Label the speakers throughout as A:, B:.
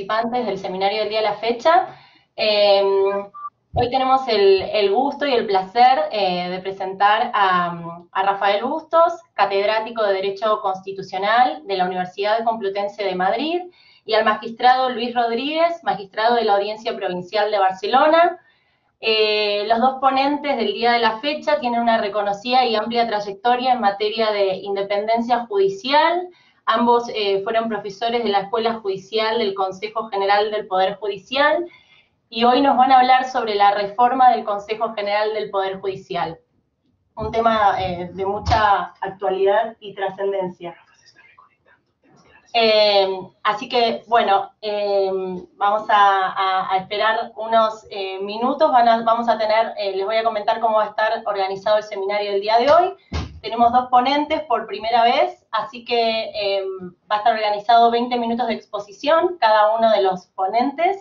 A: participantes del seminario del día de la fecha. Hoy tenemos el gusto y el placer de presentar a Rafael Bustos, catedrático de Derecho Constitucional de la Universidad Complutense de Madrid, y al magistrado Luis Rodríguez, magistrado de la Audiencia Provincial de Barcelona. Los dos ponentes del día de la fecha tienen una reconocida y amplia trayectoria en materia de independencia judicial. Ambos fueron profesores de la Escuela Judicial del Consejo General del Poder Judicial y hoy nos van a hablar sobre la reforma del Consejo General del Poder Judicial, un tema de mucha actualidad y trascendencia. Así que, bueno, vamos a esperar unos minutos. Vamos a tener, les voy a comentar cómo va a estar organizado el seminario del día de hoy. Tenemos dos ponentes por primera vez, así que va a estar organizado 20 minutos de exposición, cada uno de los ponentes,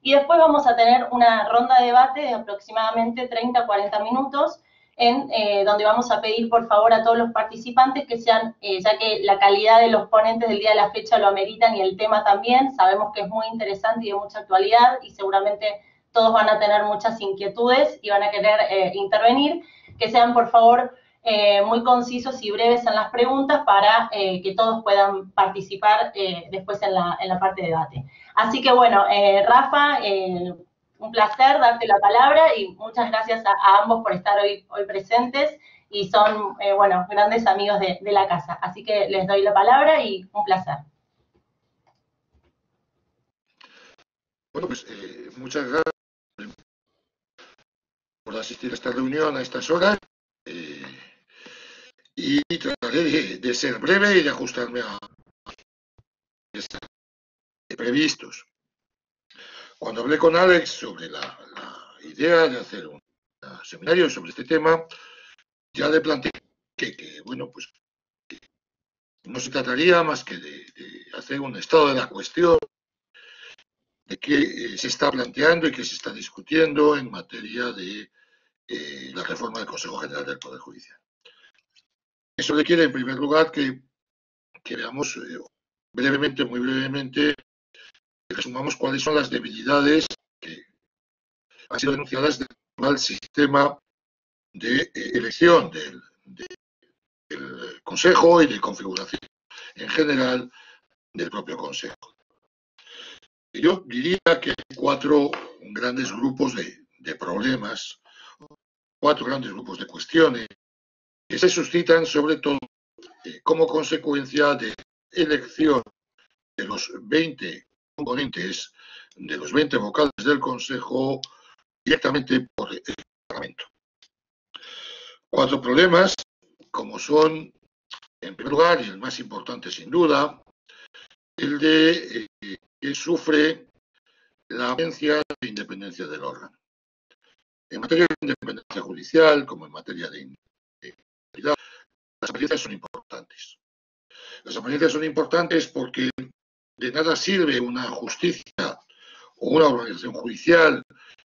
A: y después vamos a tener una ronda de debate de aproximadamente 30-40 minutos, donde vamos a pedir por favor a todos los participantes que sean, ya que la calidad de los ponentes del día de la fecha lo ameritan y el tema también, sabemos que es muy interesante y de mucha actualidad y seguramente todos van a tener muchas inquietudes y van a querer intervenir, que sean por favor muy concisos y breves en las preguntas para que todos puedan participar después en la parte de debate. Así que bueno, Rafa, un placer darte la palabra y muchas gracias a ambos por estar hoy presentes y son, bueno, grandes amigos de la casa. Así que les doy la palabra y un placer.
B: Bueno, pues muchas gracias por asistir a esta reunión a estas horas y trataré de ser breve y de ajustarme a previstos. Cuando hablé con Alex sobre la idea de hacer un seminario sobre este tema, ya le planteé que bueno, pues que no se trataría más que de hacer un estado de la cuestión de qué se está planteando y qué se está discutiendo en materia de la reforma del Consejo General del Poder Judicial. Eso requiere, en primer lugar, que veamos brevemente, muy brevemente, resumamos cuáles son las debilidades que han sido denunciadas del actual sistema de elección del Consejo y de configuración en general del propio Consejo. Yo diría que hay cuatro grandes grupos de problemas, cuatro grandes grupos de cuestiones que se suscitan sobre todo como consecuencia de elección de los 20 componentes, de los 20 vocales del Consejo directamente por el Parlamento. Cuatro problemas, como son, en primer lugar, y el más importante sin duda, el de que sufre la ausencia de independencia del órgano. En materia de independencia judicial, como en materia de independencia, las apariencias son importantes. Las apariencias son importantes porque de nada sirve una justicia o una organización judicial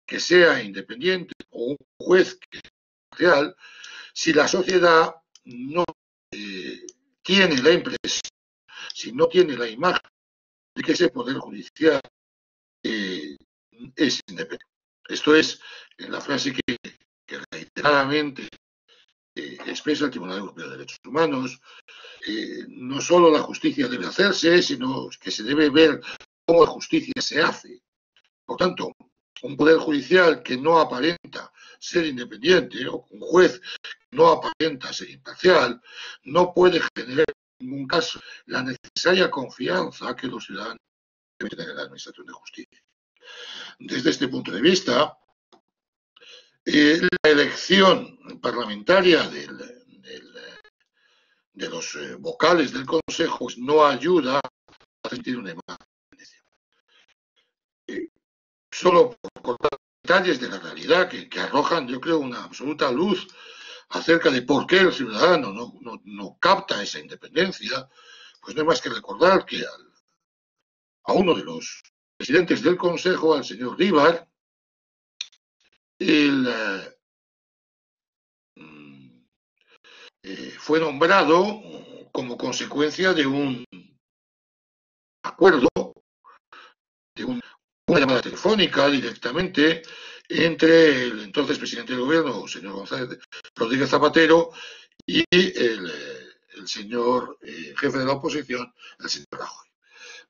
B: que sea independiente o un juez que sea real si la sociedad no tiene la impresión, si no tiene la imagen de que ese poder judicial es independiente. Esto es la frase que reiteradamente expresa el Tribunal Europeo de Derechos Humanos. No solo la justicia debe hacerse, sino que se debe ver cómo la justicia se hace. Por tanto, un poder judicial que no aparenta ser independiente o un juez que no aparenta ser imparcial no puede generar en ningún caso la necesaria confianza que los ciudadanos deben tener en la administración de justicia. Desde este punto de vista, la elección parlamentaria de los vocales del Consejo no ayuda a sentir una imagen. Solo por cortar detalles de la realidad que arrojan, yo creo, una absoluta luz acerca de por qué el ciudadano no capta esa independencia, pues no hay más que recordar que a uno de los presidentes del Consejo, al señor Díbar, fue nombrado como consecuencia de un acuerdo una llamada telefónica directamente entre el entonces presidente del gobierno, señor González Rodríguez Zapatero, y el señor jefe de la oposición, el señor Rajoy.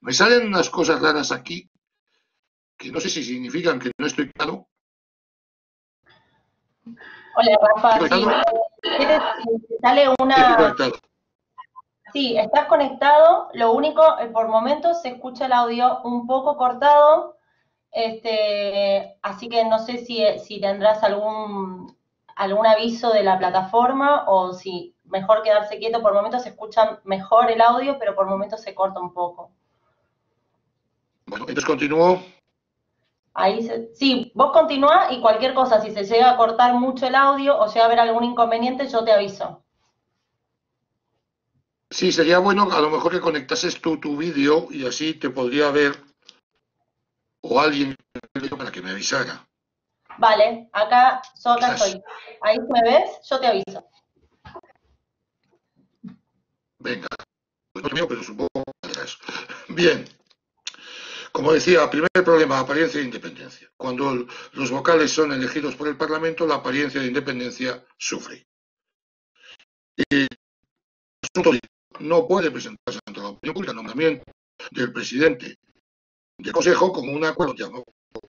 B: Me salen unas cosas raras aquí, que no sé si significan que no estoy claro.
A: Hola, Rafa, sí, sale una... Sí, estás conectado, lo único, por momentos se escucha el audio un poco cortado, así que no sé si tendrás algún aviso de la plataforma o si mejor quedarse quieto. Por momentos se escucha mejor el audio, pero por momentos se corta un poco.
B: Bueno, entonces continúo.
A: Sí, vos continuá y cualquier cosa, si se llega a cortar mucho el audio o llega a haber algún inconveniente, yo te aviso.
B: Sí, sería bueno a lo mejor que conectases tú tu vídeo y así te podría ver o alguien para que me avisara.
A: Vale, acá estoy. Ahí me ves, yo te aviso.
B: Venga, pues no mío, pero supongo que eso. Bien. Como decía, primer problema, apariencia e independencia. Cuando los vocales son elegidos por el Parlamento, la apariencia de independencia sufre. El asunto no puede presentarse ante la opinión pública el nombramiento del presidente del Consejo como un acuerdo llamado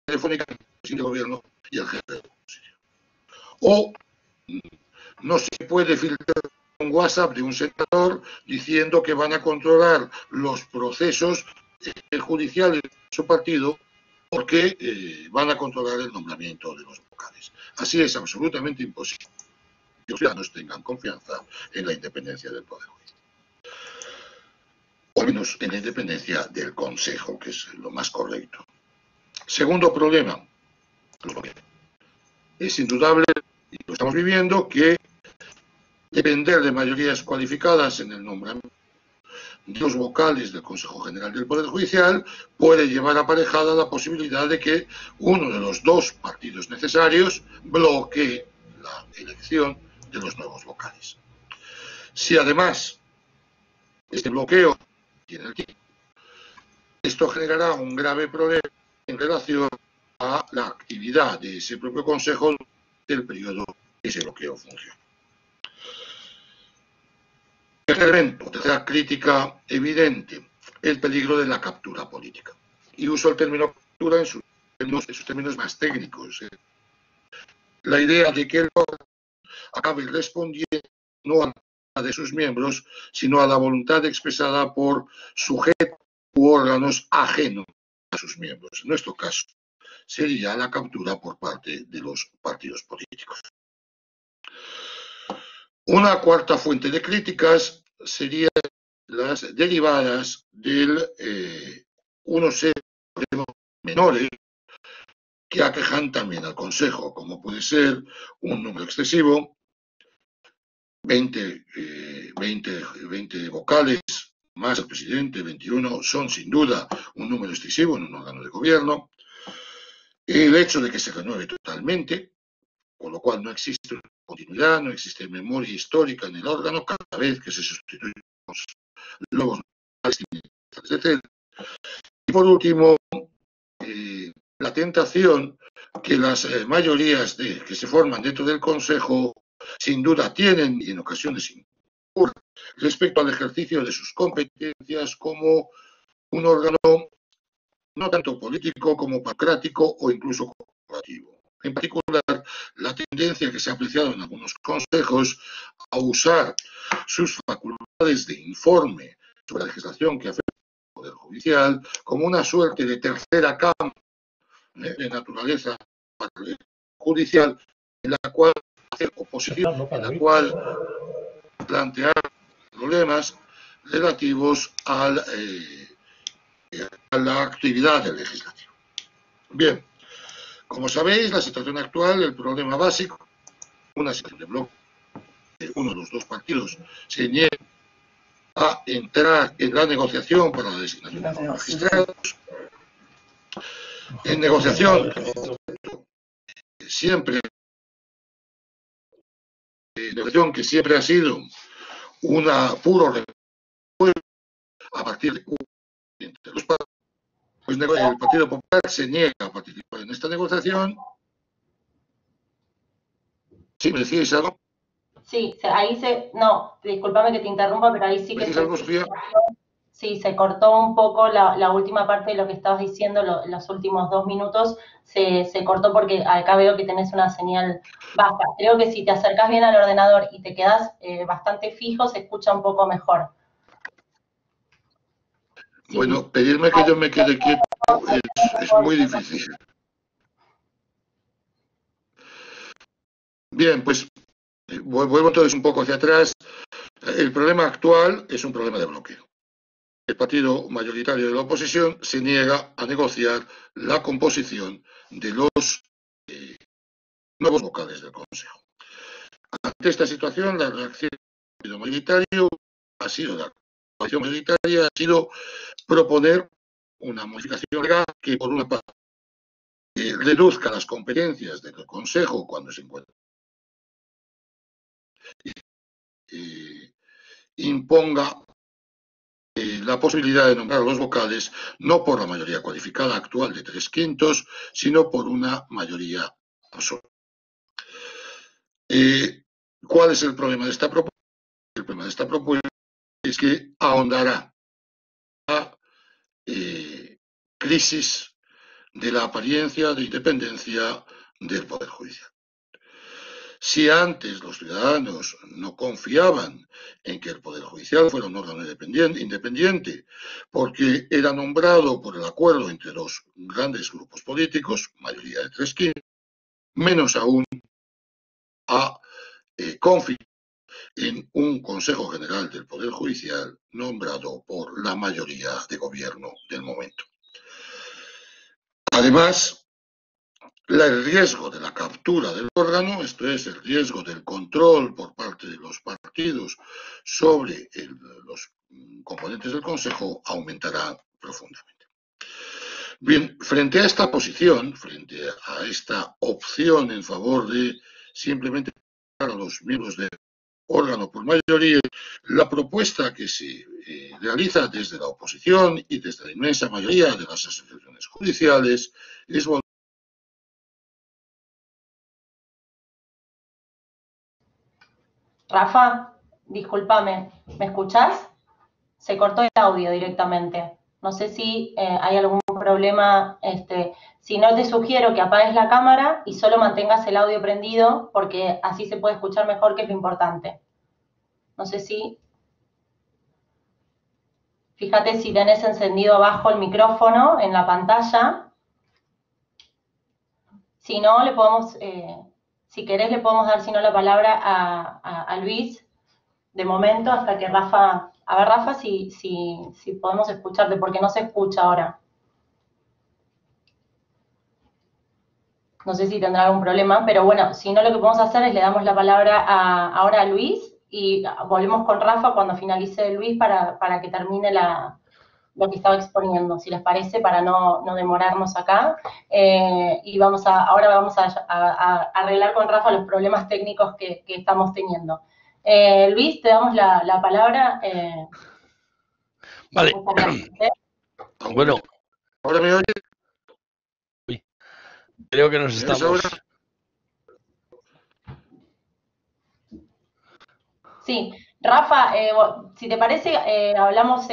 B: telefónica entre el presidente del gobierno y el jefe de la oposición. O no se puede filtrar un WhatsApp de un senador diciendo que van a controlar los procesos judiciales de su partido porque van a controlar el nombramiento de los vocales. Así es absolutamente imposible que los ciudadanos tengan confianza en la independencia del Poder Judicial. O menos en la independencia del Consejo, que es lo más correcto. Segundo problema, es indudable, y lo estamos viviendo, que depender de mayorías cualificadas en el nombramiento de los vocales del Consejo General del Poder Judicial puede llevar aparejada la posibilidad de que uno de los dos partidos necesarios bloquee la elección de los nuevos vocales. Si además este bloqueo tiene el tiempo, esto generará un grave problema en relación a la actividad de ese propio Consejo del periodo que ese bloqueo funciona. Tercer elemento, tercera crítica evidente, el peligro de la captura política. Y uso el término captura en sus términos más técnicos. La idea de que el órgano acabe respondiendo no a la de sus miembros, sino a la voluntad expresada por sujetos u órganos ajenos a sus miembros. En nuestro caso, sería la captura por parte de los partidos políticos. Una cuarta fuente de críticas serían las derivadas de unos problemas menores que aquejan también al Consejo, como puede ser un número excesivo, 20 vocales más el presidente, 21, son sin duda un número excesivo en un órgano de gobierno. El hecho de que se renueve totalmente, con lo cual no existe continuidad, no existe memoria histórica en el órgano cada vez que se sustituyen los nuevos vocales, etc. Y por último, la tentación que las mayorías que se forman dentro del Consejo sin duda tienen y en ocasiones incurren respecto al ejercicio de sus competencias como un órgano no tanto político como burocrático o incluso corporativo. En particular, la tendencia que se ha apreciado en algunos consejos a usar sus facultades de informe sobre la legislación que afecta al Poder Judicial como una suerte de tercera cámara de naturaleza judicial en la cual hacer oposición, en la cual plantear problemas relativos a la actividad del legislativo. Bien, como sabéis, la situación actual, el problema básico, una situación de bloque, uno de los dos partidos se niega a entrar en la negociación para la designación de los magistrados. En negociación que siempre ha sido una puro a partir de entre los partidos, Pues el Partido Popular se niega a participar en esta negociación. ¿Sí me decíais algo?
A: Sí, ahí no, discúlpame que te interrumpa, pero ahí sí
B: ¿Me
A: que
B: decís algo, Sofía?
A: sí, se cortó un poco la última parte de lo que estabas diciendo, los últimos 2 minutos, se cortó porque acá veo que tenés una señal baja. Creo que si te acercás bien al ordenador y te quedás bastante fijo, se escucha un poco mejor. Sí.
B: Bueno, pedirme que yo me quede quieto es muy difícil. Bien, pues vuelvo entonces un poco hacia atrás. El problema actual es un problema de bloqueo. El partido mayoritario de la oposición se niega a negociar la composición de los nuevos vocales del Consejo. Ante esta situación, la reacción del partido mayoritario ha sido, la coalición mayoritaria ha sido proponer una modificación legal que, por una parte, reduzca las competencias del Consejo cuando se encuentra, imponga la posibilidad de nombrar los vocales no por la mayoría cualificada actual de 3/5, sino por una mayoría absoluta. ¿Cuál es el problema de esta propuesta? El problema de esta propuesta es que ahondará la crisis de la apariencia de independencia del Poder Judicial. Si antes los ciudadanos no confiaban en que el Poder Judicial fuera un órgano independiente porque era nombrado por el acuerdo entre dos grandes grupos políticos, mayoría de 3/5, menos aún a confiar en un Consejo General del Poder Judicial nombrado por la mayoría de gobierno del momento. Además, el riesgo de la captura del órgano, esto es, el riesgo del control por parte de los partidos sobre los componentes del Consejo, aumentará profundamente. Bien, frente a esta posición, frente a esta opción en favor de simplemente a los miembros del órgano por mayoría, la propuesta que se realiza desde la oposición y desde la inmensa mayoría de las asociaciones judiciales es volver.
A: Rafa, discúlpame, ¿me escuchás? Se cortó el audio directamente. No sé si hay algún problema. Si no, te sugiero que apagues la cámara y solo mantengas el audio prendido, porque así se puede escuchar mejor, que es lo importante. No sé si... Fíjate si tenés encendido abajo el micrófono en la pantalla. Si no, le podemos, si querés, le podemos dar, si no, la palabra a Luis, de momento, hasta que Rafa... A ver, Rafa, si podemos escucharte, porque no se escucha ahora. No sé si tendrá algún problema, pero bueno, si no, lo que podemos hacer es le damos la palabra ahora a Luis y volvemos con Rafa cuando finalice Luis para que termine lo que estaba exponiendo, si les parece, para no demorarnos acá. Y ahora vamos a arreglar con Rafa los problemas técnicos que estamos teniendo. Luis, te damos la palabra.
C: Vale. Bueno.
B: ¿Ahora me oye?
C: Creo que nos estamos...
A: Sí, Rafa, si te parece, hablamos,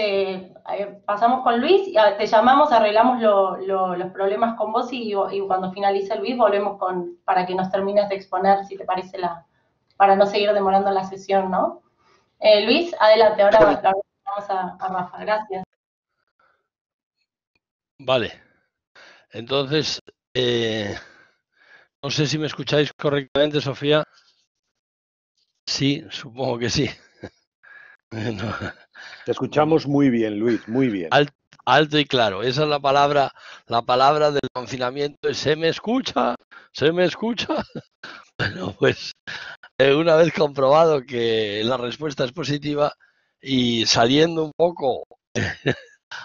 A: pasamos con Luis, y te llamamos, arreglamos los problemas con vos y cuando finalice Luis volvemos para que nos termines de exponer, si te parece, para no seguir demorando la sesión, ¿no? Luis, adelante, ahora vamos a Rafa, gracias.
C: Vale, entonces, no sé si me escucháis correctamente, Sofía. Sí, supongo que sí.
D: No. Te escuchamos muy bien, Luis, muy bien.
C: Alto y claro, esa es la palabra del confinamiento, ¿se me escucha? ¿Se me escucha? Bueno, pues una vez comprobado que la respuesta es positiva y saliendo un poco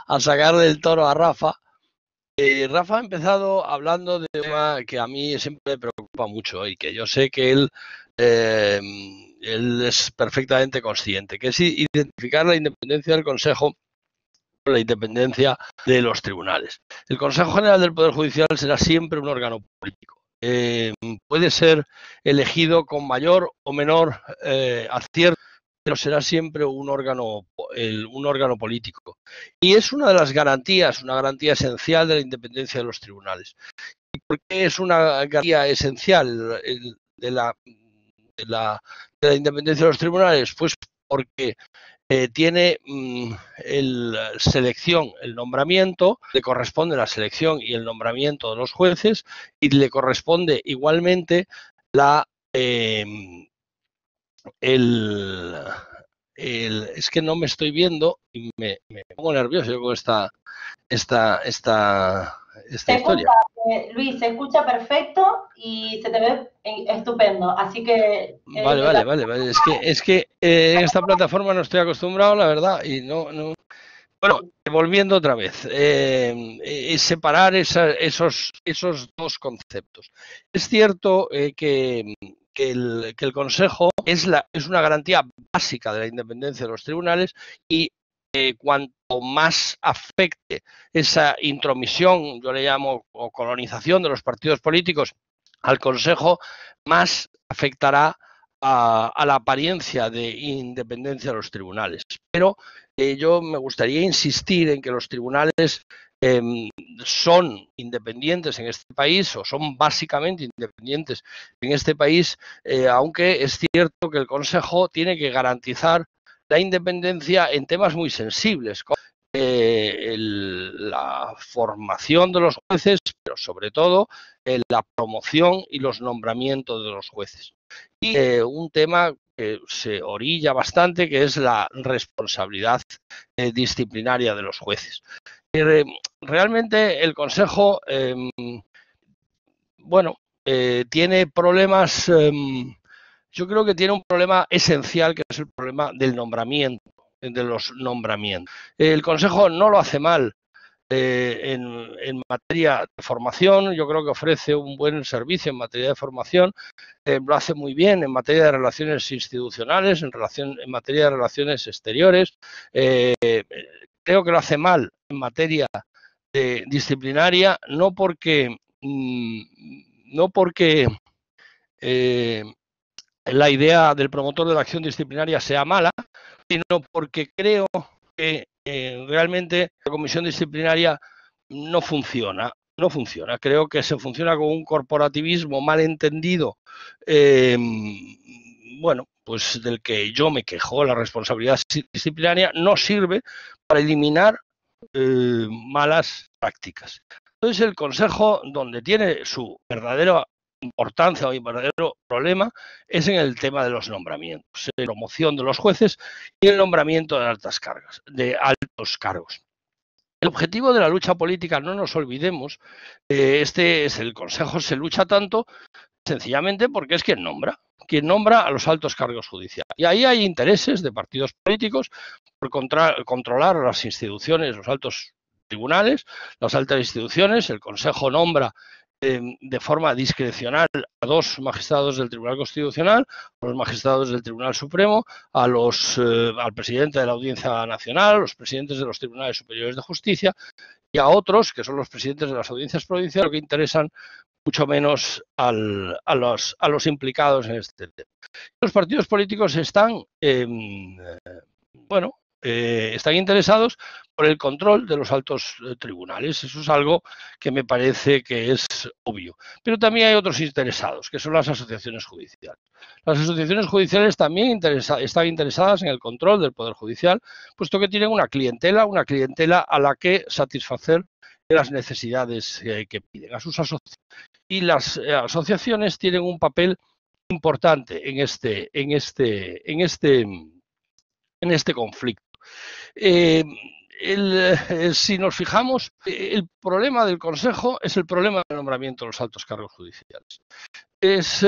C: a sacar del toro a Rafa, Rafa ha empezado hablando de un tema que a mí siempre me preocupa mucho y que yo sé que él es perfectamente consciente, que es identificar la independencia del Consejo la independencia de los tribunales. El Consejo General del Poder Judicial será siempre un órgano político. Puede ser elegido con mayor o menor acierto, pero será siempre un órgano político. Y es una de las garantías, una garantía esencial de la independencia de los tribunales. ¿Y por qué es una garantía esencial de la independencia de los tribunales? Pues porque tiene el nombramiento, le corresponde la selección y el nombramiento de los jueces y le corresponde igualmente es que no me estoy viendo y me pongo nervioso yo con esta historia.
A: Luis, se escucha perfecto y se te ve estupendo, así que...
C: Vale. Es que en esta plataforma no estoy acostumbrado, la verdad, y no... Bueno, volviendo otra vez, separar esos dos conceptos. Es cierto que el Consejo es una garantía básica de la independencia de los tribunales y cuanto más afecte esa intromisión, yo le llamo, o colonización de los partidos políticos al Consejo, más afectará a la apariencia de independencia de los tribunales. Pero yo me gustaría insistir en que los tribunales son independientes en este país o son básicamente independientes en este país, aunque es cierto que el Consejo tiene que garantizar la independencia en temas muy sensibles, como la formación de los jueces, pero sobre todo la promoción y los nombramientos de los jueces. Y un tema que se orilla bastante, que es la responsabilidad disciplinaria de los jueces. Realmente el Consejo, tiene problemas, yo creo que tiene un problema esencial, que es el problema del nombramiento, de los nombramientos. El Consejo no lo hace mal en materia de formación, yo creo que ofrece un buen servicio en materia de formación, lo hace muy bien en materia de relaciones institucionales, en materia de relaciones exteriores, creo que lo hace mal en materia disciplinaria, no porque la idea del promotor de la acción disciplinaria sea mala, sino porque creo que realmente la comisión disciplinaria no funciona. Creo que se funciona con un corporativismo mal entendido, pues del que yo me quejo. La responsabilidad disciplinaria no sirve para eliminar malas prácticas. Entonces el Consejo, donde tiene su verdadera importancia o verdadero problema, es en el tema de los nombramientos, la promoción de los jueces y el nombramiento de altos cargos. El objetivo de la lucha política, no nos olvidemos, el Consejo se lucha tanto sencillamente porque es quien nombra a los altos cargos judiciales. Y ahí hay intereses de partidos políticos por controlar las instituciones, los altos tribunales, las altas instituciones. El Consejo nombra de forma discrecional a 2 magistrados del Tribunal Constitucional, a los magistrados del Tribunal Supremo, al presidente de la Audiencia Nacional, a los presidentes de los Tribunales Superiores de Justicia y a otros, que son los presidentes de las audiencias provinciales, que interesan mucho menos a los implicados en este tema. Los partidos políticos están interesados por el control de los altos tribunales. Eso es algo que me parece que es obvio. Pero también hay otros interesados, que son las asociaciones judiciales. Las asociaciones judiciales también están interesadas en el control del Poder Judicial, puesto que tienen una clientela a la que satisfacer las necesidades que piden a sus asociaciones. Y las asociaciones tienen un papel importante en este conflicto. Si nos fijamos, el problema del Consejo es el problema del nombramiento de los altos cargos judiciales. Es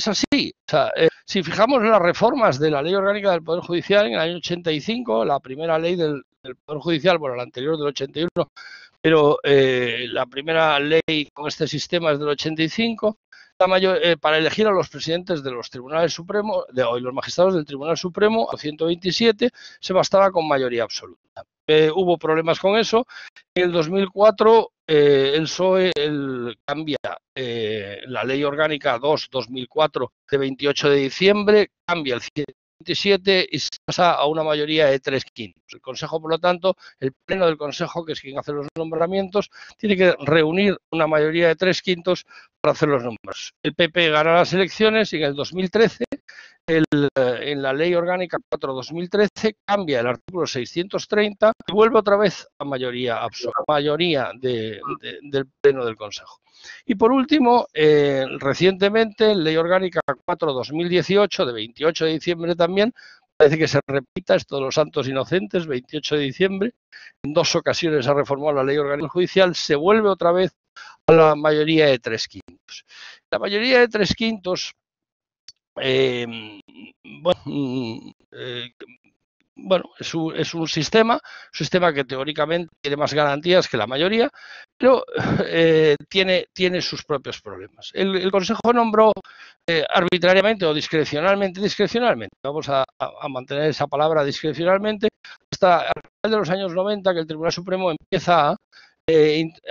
C: así. O sea, si fijamos las reformas de la Ley Orgánica del Poder Judicial en el año 85, la primera ley del Poder Judicial, la anterior del 81, pero la primera ley con este sistema es del 85. Para elegir a los presidentes de los tribunales supremos, y los magistrados del Tribunal Supremo, a 127, se bastaba con mayoría absoluta. Hubo problemas con eso. En el 2004 el PSOE cambia la Ley Orgánica 2/2004 de 28 de diciembre, cambia el 127 y se pasa a una mayoría de 3/5. El Consejo, por lo tanto, el Pleno del Consejo, que es quien hace los nombramientos, tiene que reunir una mayoría de 3/5 para hacer los nombres. El PP gana las elecciones y en el 2013, en la Ley Orgánica 4/2013, cambia el artículo 630 y vuelve otra vez a mayoría absoluta, mayoría del Pleno del Consejo. Y por último, recientemente, Ley Orgánica 4/2018, de 28 de diciembre también, parece que se repita esto de los santos inocentes, 28 de diciembre, en 2 ocasiones ha reformado la Ley Orgánica Judicial, se vuelve otra vez a la mayoría de 3/5. La mayoría de 3/5, bueno, es un sistema que teóricamente tiene más garantías que la mayoría, pero tiene sus propios problemas. El Consejo nombró arbitrariamente o discrecionalmente, vamos a mantener esa palabra discrecionalmente, hasta el final de los años 90, que el Tribunal Supremo empieza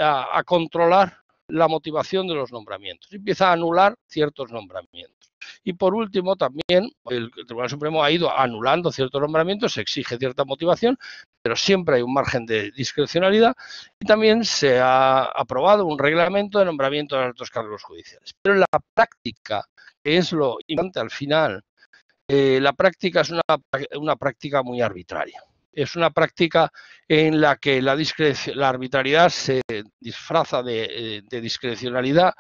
C: a controlar la motivación de los nombramientos, empieza a anular ciertos nombramientos. Y por último, también el Tribunal Supremo ha ido anulando ciertos nombramientos, se exige cierta motivación, pero siempre hay un margen de discrecionalidad, y también se ha aprobado un reglamento de nombramiento de altos cargos judiciales. Pero en la práctica, que es lo importante al final, la práctica es una práctica muy arbitraria. Es una práctica en la que la arbitrariedad se disfraza de discrecionalidad.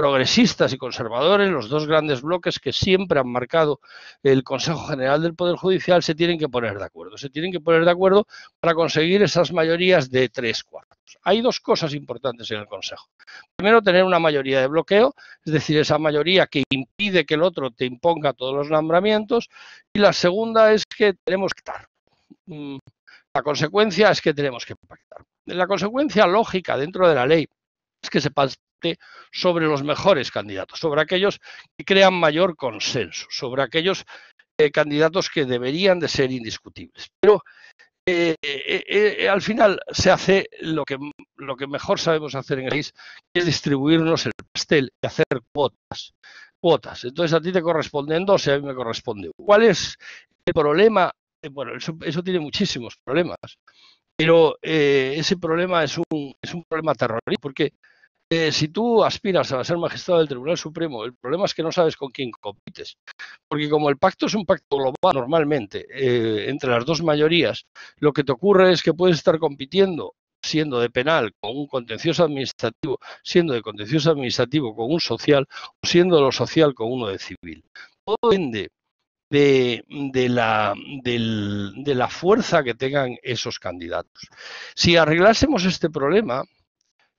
C: Progresistas y conservadores, los dos grandes bloques que siempre han marcado el Consejo General del Poder Judicial, se tienen que poner de acuerdo. Se tienen que poner de acuerdo para conseguir esas mayorías de 3/4. Hay dos cosas importantes en el Consejo. Primero, tener una mayoría de bloqueo, es decir, esa mayoría que impide que el otro te imponga todos los nombramientos. Y la segunda es que tenemos que pactar. La consecuencia es que tenemos que pactar. La consecuencia lógica dentro de la ley es que se pacte sobre los mejores candidatos, sobre aquellos que crean mayor consenso, sobre aquellos candidatos que deberían de ser indiscutibles. Pero al final se hace lo que mejor sabemos hacer en el país, que es distribuirnos el pastel y hacer cuotas. Entonces a ti te corresponden 2 y a mí me corresponde 1. ¿Cuál es el problema? Bueno, eso tiene muchísimos problemas, pero ese problema es un problema terrorífico, porque si tú aspiras a ser magistrado del Tribunal Supremo, el problema es que no sabes con quién compites. Porque como el pacto es un pacto global normalmente entre las dos mayorías, lo que te ocurre es que puedes estar compitiendo siendo de penal con un contencioso administrativo, siendo de contencioso administrativo con un social, o siendo de lo social con uno de civil. Todo depende de la fuerza que tengan esos candidatos. Si arreglásemos este problema,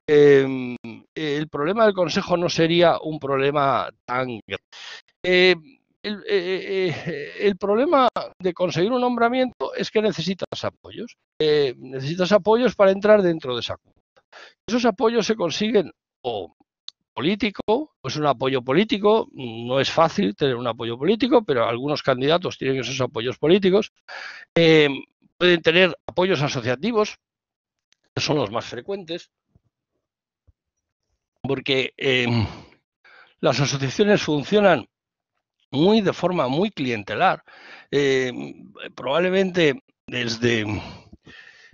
C: el problema del Consejo no sería un problema tan grave. El problema de conseguir un nombramiento es que necesitas apoyos. Necesitas apoyos para entrar dentro de esa cuota. Esos apoyos se consiguen o político, pues un apoyo político. No es fácil tener un apoyo político, pero algunos candidatos tienen esos apoyos políticos. Pueden tener apoyos asociativos, que son los más frecuentes, porque las asociaciones funcionan de forma muy clientelar. Probablemente desde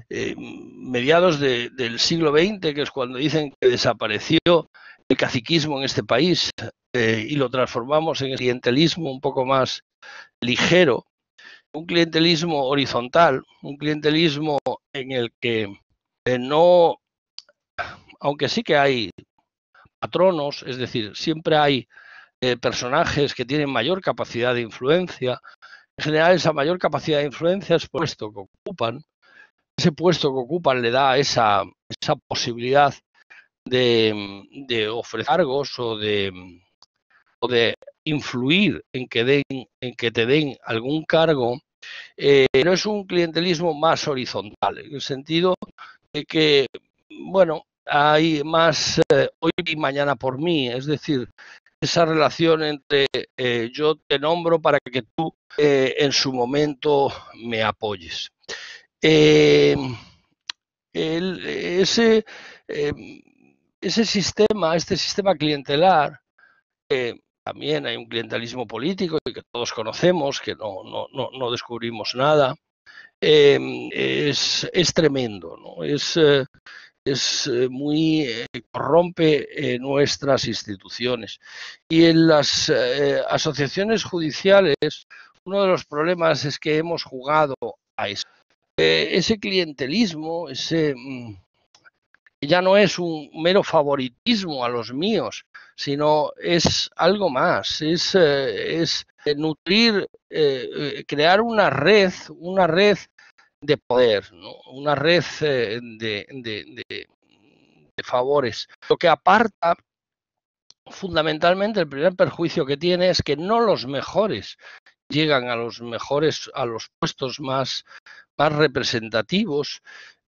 C: mediados del siglo XX, que es cuando dicen que desapareció el caciquismo en este país y lo transformamos en el clientelismo un poco más ligero, un clientelismo horizontal, un clientelismo en el que no, aunque sí que hay patronos, es decir, siempre hay personajes que tienen mayor capacidad de influencia. En general, esa mayor capacidad de influencia es puesto que ocupan. Ese puesto que ocupan le da esa posibilidad de ofrecer cargos o de influir en que te den algún cargo. No es un clientelismo más horizontal, en el sentido de que bueno, hay más hoy y mañana por mí, es decir, esa relación entre yo te nombro para que tú en su momento me apoyes. Ese sistema, este sistema clientelar, también hay un clientelismo político que todos conocemos, que no descubrimos nada, es tremendo, ¿no? Muy corrompe nuestras instituciones. Y en las asociaciones judiciales, uno de los problemas es que hemos jugado a eso. Ese clientelismo, ya no es un mero favoritismo a los míos, sino es algo más, es nutrir, crear una red de poder, ¿no? Una red de favores. Lo que aparta, fundamentalmente, el primer perjuicio que tiene es que no los mejores llegan a los mejores, a los puestos más representativos,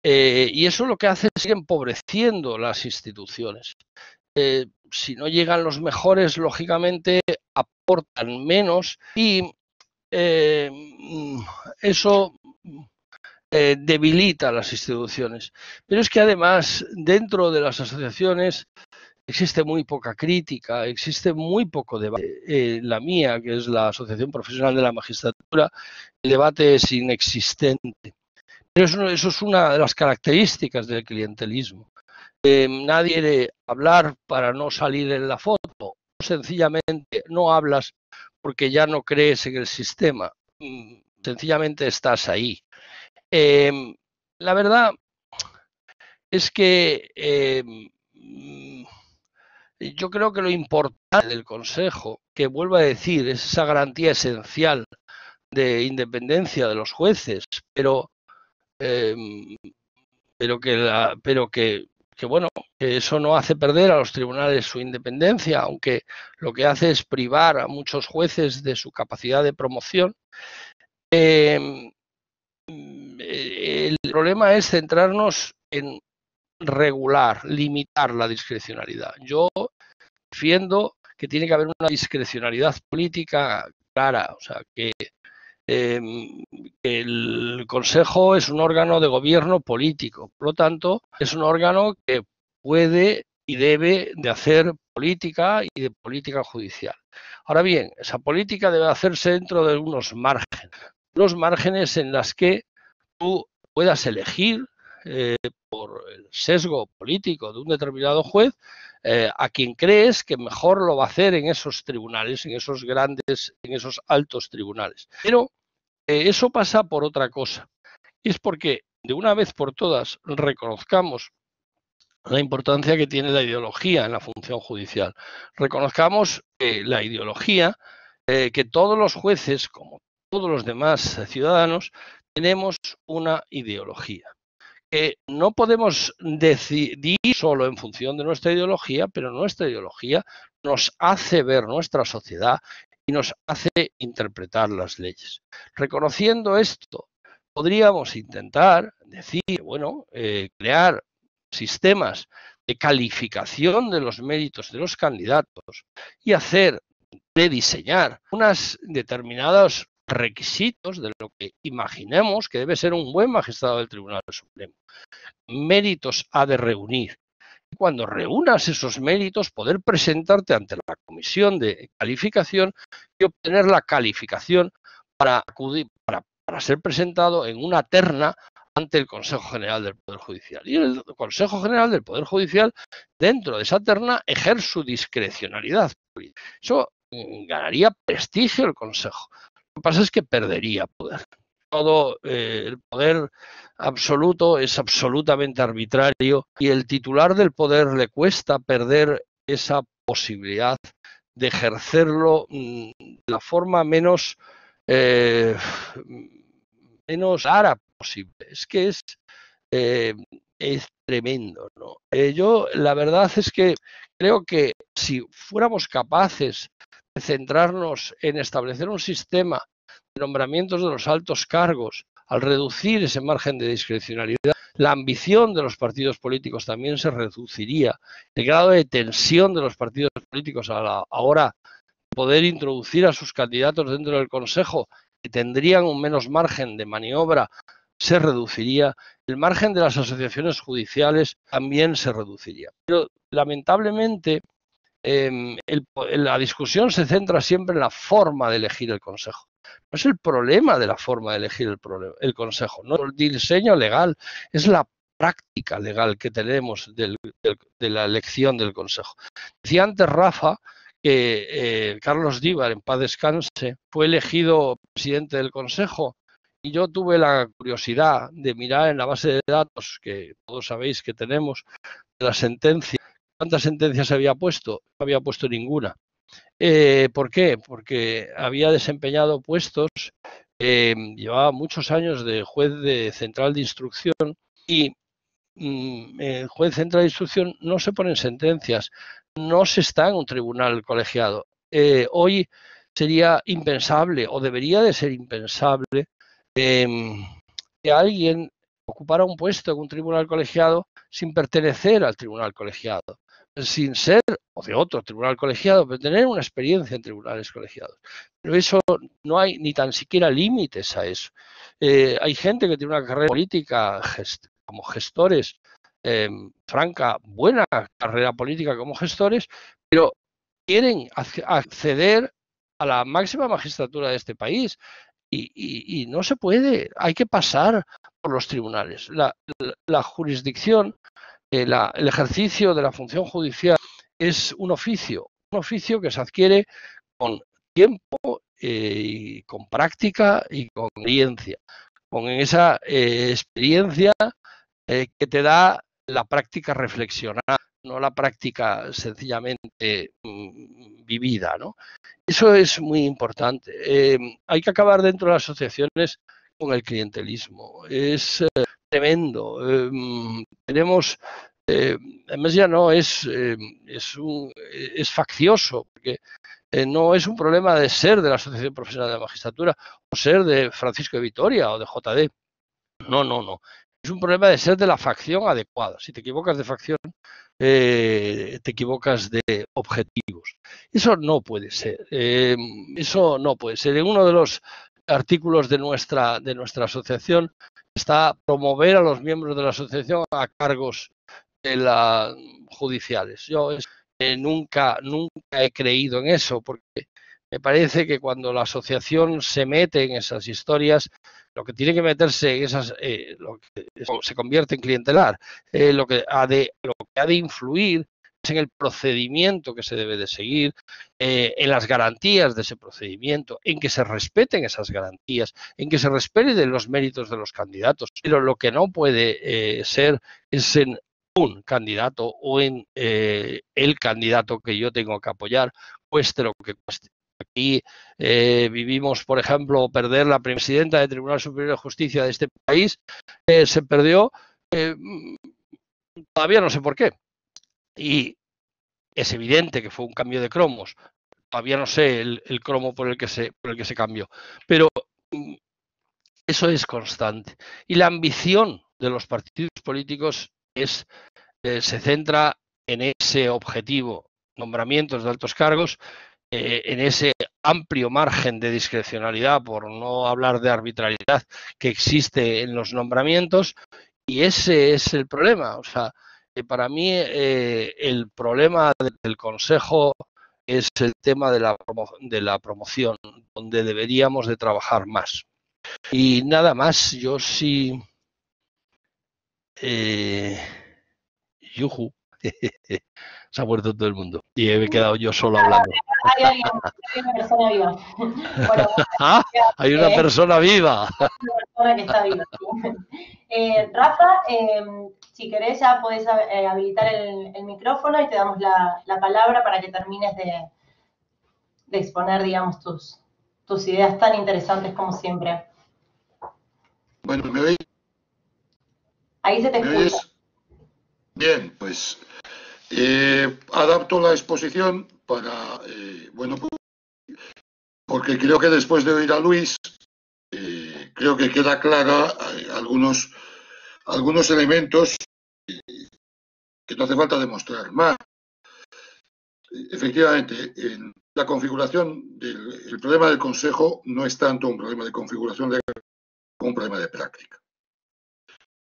C: y eso lo que hace es ir empobreciendo las instituciones. Si no llegan los mejores, lógicamente aportan menos y eso debilita las instituciones. Pero es que además dentro de las asociaciones existe muy poca crítica, existe muy poco debate. La mía, que es la Asociación Profesional de la Magistratura, el debate es inexistente. Pero eso es una de las características del clientelismo. Nadie quiere hablar para no salir en la foto, o sencillamente no hablas porque ya no crees en el sistema, sencillamente estás ahí. La verdad es que yo creo que lo importante del Consejo, que vuelvo a decir, es esa garantía esencial de independencia de los jueces, pero que bueno, que eso no hace perder a los tribunales su independencia, aunque lo que hace es privar a muchos jueces de su capacidad de promoción. El problema es centrarnos en regular, limitar la discrecionalidad. Yo defiendo que tiene que haber una discrecionalidad política clara, o sea, que el Consejo es un órgano de gobierno político, por lo tanto, es un órgano que puede y debe de hacer política y de política judicial. Ahora bien, esa política debe hacerse dentro de unos márgenes en los que tú puedas elegir por el sesgo político de un determinado juez a quien crees que mejor lo va a hacer en esos tribunales, en esos altos tribunales. Pero eso pasa por otra cosa, y es porque de una vez por todas reconozcamos la importancia que tiene la ideología en la función judicial. Reconozcamos la ideología, que todos los jueces, como todos los demás ciudadanos, tenemos una ideología. No podemos decidir solo en función de nuestra ideología, pero nuestra ideología nos hace ver nuestra sociedad y nos hace interpretar las leyes. Reconociendo esto, podríamos intentar decir, bueno, crear sistemas de calificación de los méritos de los candidatos y diseñar unas determinados requisitos de lo que imaginemos que debe ser un buen magistrado del Tribunal Supremo. Méritos ha de reunir. Cuando reúnas esos méritos, poder presentarte ante la comisión de calificación y obtener la calificación para ser presentado en una terna ante el Consejo General del Poder Judicial. Y el Consejo General del Poder Judicial, dentro de esa terna, ejerce su discrecionalidad. Eso ganaría prestigio el Consejo. Lo que pasa es que perdería poder. Todo el poder absoluto es absolutamente arbitrario y el titular del poder le cuesta perder esa posibilidad de ejercerlo de la forma menos clara posible. Es que es tremendo, ¿no? Yo la verdad es que creo que si fuéramos capaces de centrarnos en establecer un sistema de nombramientos de los altos cargos al reducir ese margen de discrecionalidad, la ambición de los partidos políticos también se reduciría. El grado de tensión de los partidos políticos a la hora de poder introducir a sus candidatos dentro del Consejo, que tendrían un menos margen de maniobra, se reduciría. El margen de las asociaciones judiciales también se reduciría. Pero lamentablemente la discusión se centra siempre en la forma de elegir el Consejo. No es el problema de la forma de elegir el Consejo, no el diseño legal, es la práctica legal que tenemos de la elección del Consejo. Decía antes Rafa que Carlos Díbar, en paz descanse, fue elegido presidente del Consejo, y yo tuve la curiosidad de mirar en la base de datos, que todos sabéis que tenemos, de la sentencia, ¿cuántas sentencias había puesto? No había puesto ninguna. ¿Por qué? Porque había desempeñado puestos, llevaba muchos años de juez de central de instrucción, y el juez central de instrucción no se ponen sentencias, no se está en un tribunal colegiado. Hoy sería impensable, o debería de ser impensable, que alguien ocupara un puesto en un tribunal colegiado sin pertenecer al tribunal colegiado, sin ser o de otro tribunal colegiado, pero tener una experiencia en tribunales colegiados. Pero eso no hay ni tan siquiera límites a eso. Hay gente que tiene una carrera política como gestores, franca, buena carrera política como gestores, pero quieren acceder a la máxima magistratura de este país. Y no se puede, hay que pasar por los tribunales. La jurisdicción, el ejercicio de la función judicial es un oficio que se adquiere con tiempo, y con práctica y con experiencia. Con esa experiencia que te da la práctica reflexionada, no la práctica sencillamente vivida, ¿no? Eso es muy importante. Hay que acabar dentro de las asociaciones con el clientelismo. Es tremendo. Tenemos, además ya no es faccioso, porque no es un problema de ser de la Asociación Profesional de la Magistratura o ser de Francisco de Vitoria o de JD. No. Es un problema de ser de la facción adecuada. Si te equivocas de facción, te equivocas de objetivos. Eso no puede ser. Eso no puede ser. En uno de los artículos de nuestra asociación está promover a los miembros de la asociación a cargos judiciales. Yo nunca he creído en eso, porque me parece que cuando la asociación se mete en esas historias, lo que tiene que meterse en esas, se convierte en clientelar. Lo que ha de influir es en el procedimiento que se debe de seguir, en las garantías de ese procedimiento, en que se respeten esas garantías, en que se respeten los méritos de los candidatos. Pero lo que no puede ser es en un candidato o en el candidato que yo tengo que apoyar, cueste lo que cueste. Aquí vivimos, por ejemplo, perder la presidenta del Tribunal Superior de Justicia de este país, se perdió, todavía no sé por qué. Y es evidente que fue un cambio de cromos. Todavía no sé el cromo por el que se cambió. Pero eso es constante. Y la ambición de los partidos políticos se centra en ese objetivo, nombramientos de altos cargos, en ese amplio margen de discrecionalidad, por no hablar de arbitrariedad, que existe en los nombramientos, y ese es el problema. O sea, para mí el problema del Consejo es el tema de la promoción, donde deberíamos de trabajar más. Y nada más, yo sí... yuju. Se ha muerto todo el mundo y he quedado yo solo hablando.
A: Hay una persona viva. Bueno,
C: hay una persona viva.
A: Una persona que está viva. Rafa, si querés ya podés habilitar el micrófono y te damos la palabra para que termines de exponer, digamos, tus ideas tan interesantes como siempre.
B: Bueno, ¿me veis?
A: Ahí se te escucha.
B: Bien, pues adapto la exposición para, bueno, porque creo que después de oír a Luis, creo que queda clara algunos elementos que no hace falta demostrar más. Efectivamente, en la configuración el problema del Consejo no es tanto un problema de configuración legal como un problema de práctica.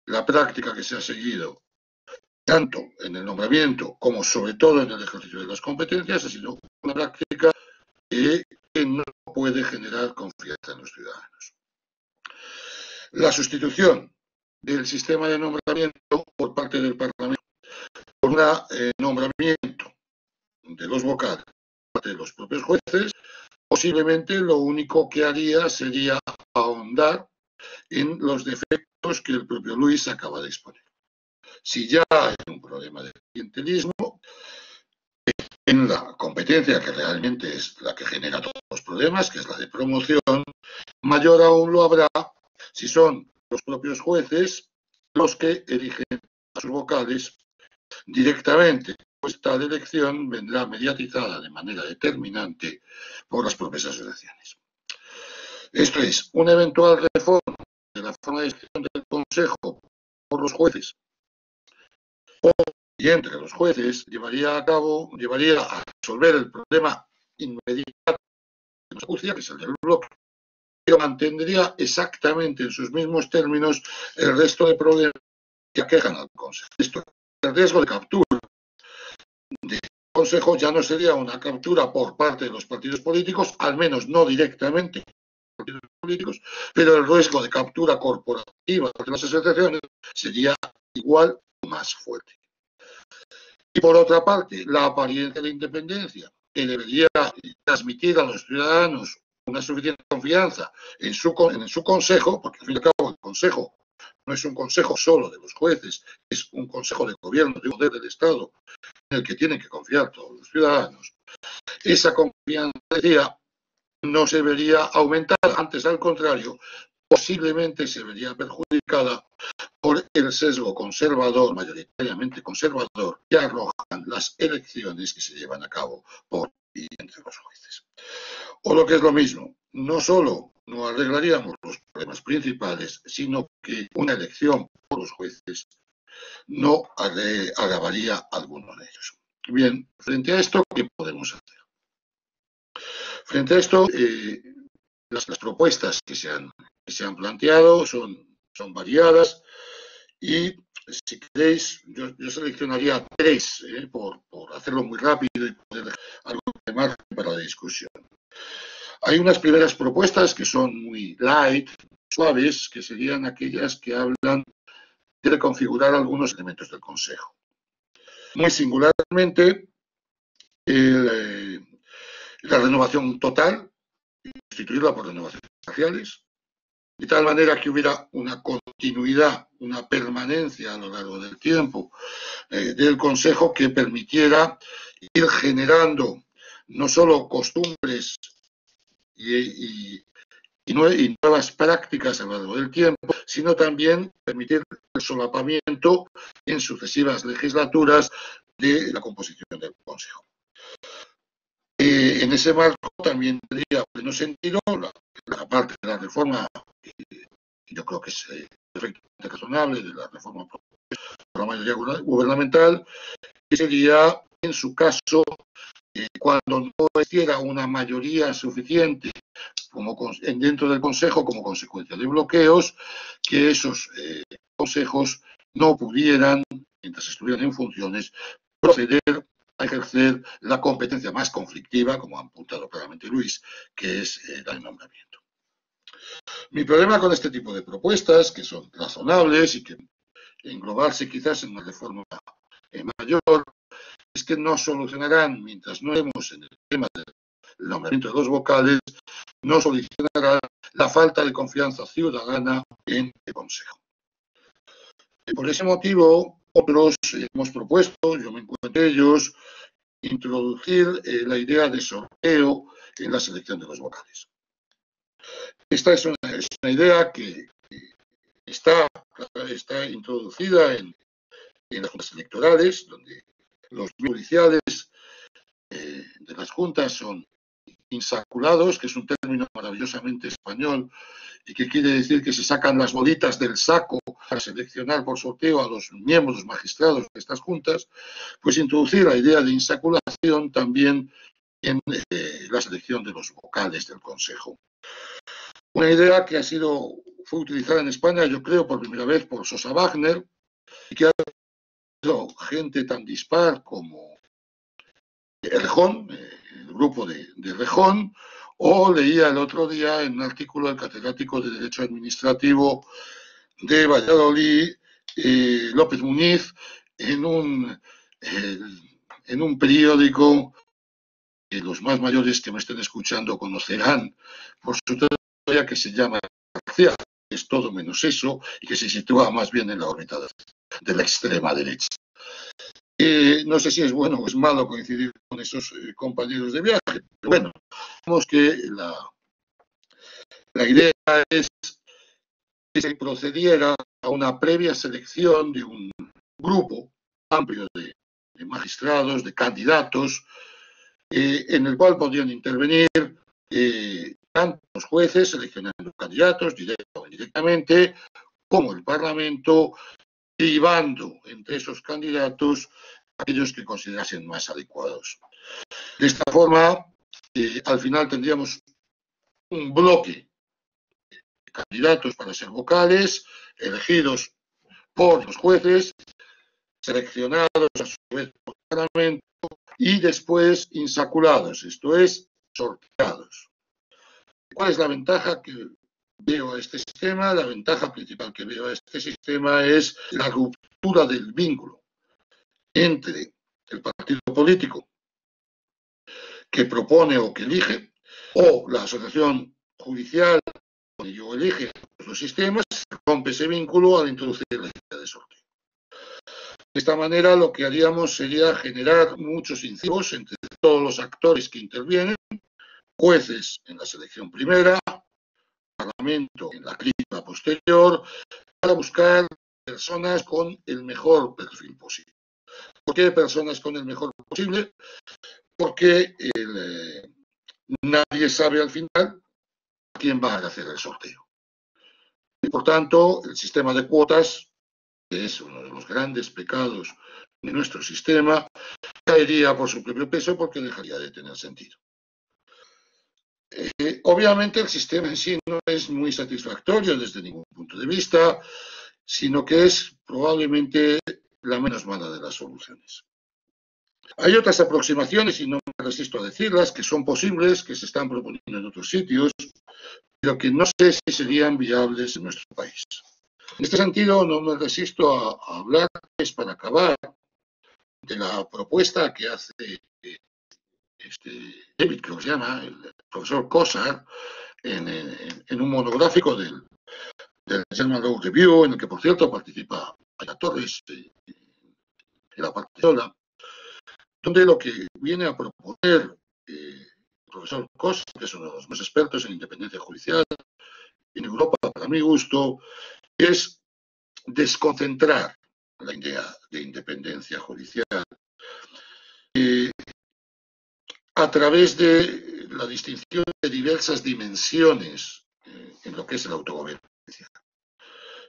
B: La práctica que se ha seguido, tanto en el nombramiento como sobre todo en el ejercicio de las competencias, ha sido una práctica que no puede generar confianza en los ciudadanos. La sustitución del sistema de nombramiento por parte del Parlamento por un nombramiento de los vocales por parte de los propios jueces, posiblemente lo único que haría sería ahondar en los defectos que el propio Luis acaba de exponer. Si ya hay un problema de clientelismo, en la competencia que realmente es la que genera todos los problemas, que es la de promoción, mayor aún lo habrá si son los propios jueces los que eligen a sus vocales directamente. Esta elección vendrá mediatizada de manera determinante por las propias asociaciones. Esto es, una eventual reforma de la forma de elección del Consejo por los jueces y entre los jueces llevaría a resolver el problema inmediato de la justicia, que es el del bloque, pero mantendría exactamente en sus mismos términos el resto de problemas que aquejan al Consejo. Esto, el riesgo de captura del Consejo ya no sería una captura por parte de los partidos políticos, al menos no directamente por los partidos políticos, pero el riesgo de captura corporativa de las asociaciones sería igual o más fuerte. Y por otra parte, la apariencia de independencia, que debería transmitir a los ciudadanos una suficiente confianza en su consejo, porque al fin y al cabo el consejo no es un consejo solo de los jueces, es un consejo de gobierno, de poder del Estado, en el que tienen que confiar todos los ciudadanos. Esa confianza, decía, no se vería aumentada, antes al contrario, posiblemente se vería perjudicada por el sesgo conservador, mayoritariamente conservador, que arrojan las elecciones que se llevan a cabo por y entre los jueces. O lo que es lo mismo, no solo no arreglaríamos los problemas principales, sino que una elección por los jueces no agravaría alguno de ellos. Bien, frente a esto, ¿qué podemos hacer? Frente a esto, las propuestas que se han planteado son variadas y, si queréis, yo seleccionaría tres, por hacerlo muy rápido y poder dejar algo de margen para la discusión. Hay unas primeras propuestas que son muy light, suaves, que serían aquellas que hablan de reconfigurar algunos elementos del Consejo. Muy singularmente, la renovación total, sustituirla por renovaciones parciales, de tal manera que hubiera una continuidad, una permanencia a lo largo del tiempo del Consejo que permitiera ir generando no solo costumbres y nuevas prácticas a lo largo del tiempo, sino también permitir el solapamiento en sucesivas legislaturas de la composición del Consejo. En ese marco también tendría pleno sentido la parte de la reforma, que yo creo que es perfectamente razonable, de la reforma por la mayoría gubernamental, que sería, en su caso, cuando no existiera una mayoría suficiente dentro del Consejo como consecuencia de bloqueos, que esos consejos no pudieran, mientras estuvieran en funciones, proceder a ejercer la competencia más conflictiva, como ha apuntado claramente Luis, que es el nombramiento. Mi problema con este tipo de propuestas, que son razonables y que englobarse quizás en una reforma mayor, es que no solucionarán, mientras no estemos en el tema del nombramiento de los vocales, no solucionará la falta de confianza ciudadana en el Consejo. Por ese motivo, otros hemos propuesto, yo me encuentro entre ellos, introducir la idea de sorteo en la selección de los vocales. Esta es una idea que está introducida en las juntas electorales, donde los judiciales de las juntas son insaculados, que es un término maravillosamente español y que quiere decir que se sacan las bolitas del saco para seleccionar por sorteo a los miembros, los magistrados de estas juntas, pues introducir la idea de insaculación también en la selección de los vocales del Consejo. Una idea que fue utilizada en España, yo creo, por primera vez por Sosa Wagner, y que ha habido gente tan dispar como Errejón, el grupo de Errejón, o leía el otro día en un artículo del catedrático de Derecho Administrativo de Valladolid, López Muñiz, en un periódico que los más mayores que me estén escuchando conocerán por su teoría, que se llama Parcial, que es todo menos eso, y que se sitúa más bien en la órbita de la extrema derecha. No sé si es bueno o es malo coincidir con esos compañeros de viaje, pero bueno, vemos que la idea es que se procediera a una previa selección de un grupo amplio de magistrados, de candidatos, en el cual podrían intervenir tanto los jueces seleccionando candidatos, directo o indirectamente, como el Parlamento, cribando entre esos candidatos aquellos que considerasen más adecuados. De esta forma, al final tendríamos un bloque de candidatos para ser vocales, elegidos por los jueces, seleccionados a su vez por el Parlamento y después insaculados, esto es, sorteados. ¿Cuál es la ventaja que veo a este sistema? La ventaja principal que veo a este sistema es la ruptura del vínculo entre el partido político que propone o que elige, o la asociación judicial que yo elige los sistemas, se rompe ese vínculo al introducir la idea de sorteo. De esta manera, lo que haríamos sería generar muchos incentivos entre todos los actores que intervienen, jueces en la selección primera, Parlamento en la criba posterior, para buscar personas con el mejor perfil posible. ¿Por qué personas con el mejor posible? Porque nadie sabe al final quién va a hacer el sorteo. Y por tanto, el sistema de cuotas, que es uno de los grandes pecados de nuestro sistema, caería por su propio peso porque dejaría de tener sentido. Obviamente el sistema en sí no es muy satisfactorio desde ningún punto de vista, sino que es probablemente la menos mala de las soluciones. Hay otras aproximaciones, y no me resisto a decirlas, que son posibles, que se están proponiendo en otros sitios, pero que no sé si serían viables en nuestro país. En este sentido, no me resisto a hablar, para acabar, de la propuesta que hace David, creo que se llama, el profesor Cossar, en un monográfico del German Law Review, en el que, por cierto, participa Aya Torres y la parte sola, donde lo que viene a proponer el profesor Cossar, que es uno de los más expertos en independencia judicial en Europa, para mi gusto, es desconcentrar la idea de independencia judicial a través de la distinción de diversas dimensiones en lo que es el autogobierno judicial.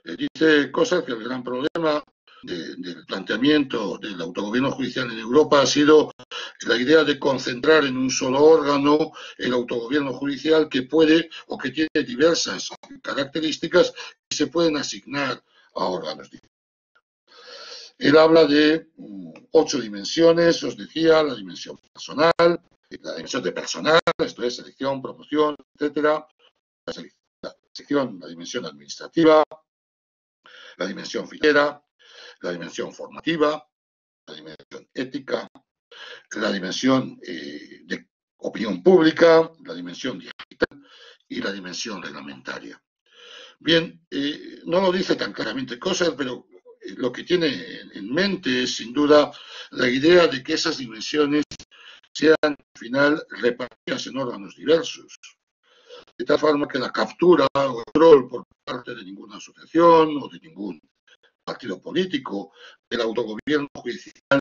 B: Dice Cossar que el gran problema del planteamiento del autogobierno judicial en Europa ha sido la idea de concentrar en un solo órgano el autogobierno judicial, que puede o que tiene diversas características que se pueden asignar a órganos diferentes. Él habla de 8 dimensiones, os decía, la dimensión personal, la dimensión de personal, esto es selección, promoción, etcétera, la dimensión administrativa, la dimensión financiera, la dimensión formativa, la dimensión ética, la dimensión de opinión pública, la dimensión digital y la dimensión reglamentaria. Bien, no lo dice tan claramente Cossar, pero lo que tiene en mente es sin duda la idea de que esas dimensiones sean al final repartidas en órganos diversos, de tal forma que la captura o control por parte de ninguna asociación o de ningún partido político del autogobierno judicial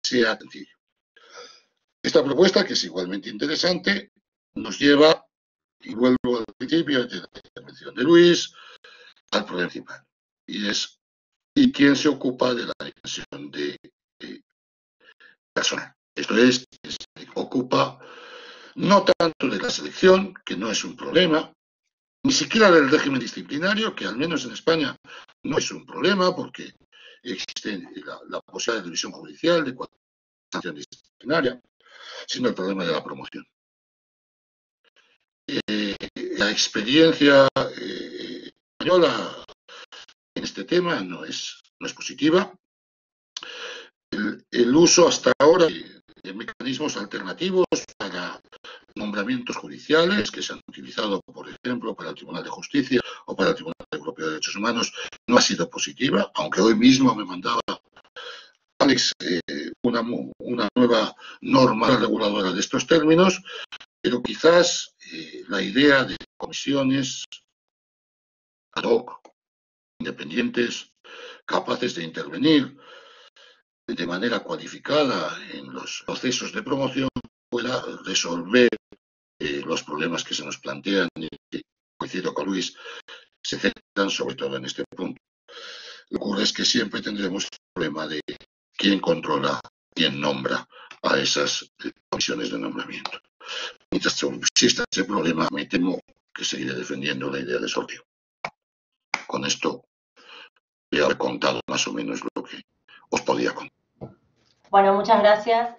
B: sea sencillo. Esta propuesta, que es igualmente interesante, nos lleva, y vuelvo al principio de la intervención de Luis, al problema principal. ¿Y quién se ocupa de la dimensión de personal? Esto es, se ocupa no tanto de la selección, que no es un problema, ni siquiera del régimen disciplinario, que al menos en España no es un problema, porque existe la posibilidad de división judicial, de cualquier sanción disciplinaria, sino el problema de la promoción. La experiencia española en este tema no es positiva. El uso hasta ahora de mecanismos alternativos para nombramientos judiciales que se han utilizado, por ejemplo, para el Tribunal de Justicia o para el Tribunal Europeo de Derechos Humanos, no ha sido positiva, aunque hoy mismo me mandaba Alex una nueva norma reguladora de estos términos, pero quizás la idea de comisiones ad hoc, independientes, capaces de intervenir de manera cualificada en los procesos de promoción, pueda resolver los problemas que se nos plantean y que, coincido con Luis, se centran sobre todo en este punto. Lo que ocurre es que siempre tendremos el problema de quién controla, quién nombra a esas comisiones de nombramiento. Mientras exista ese problema, me temo que seguiré defendiendo la idea de sorteo. Con esto voy a haber contado más o menos lo que os podía contar.
A: Bueno, muchas gracias.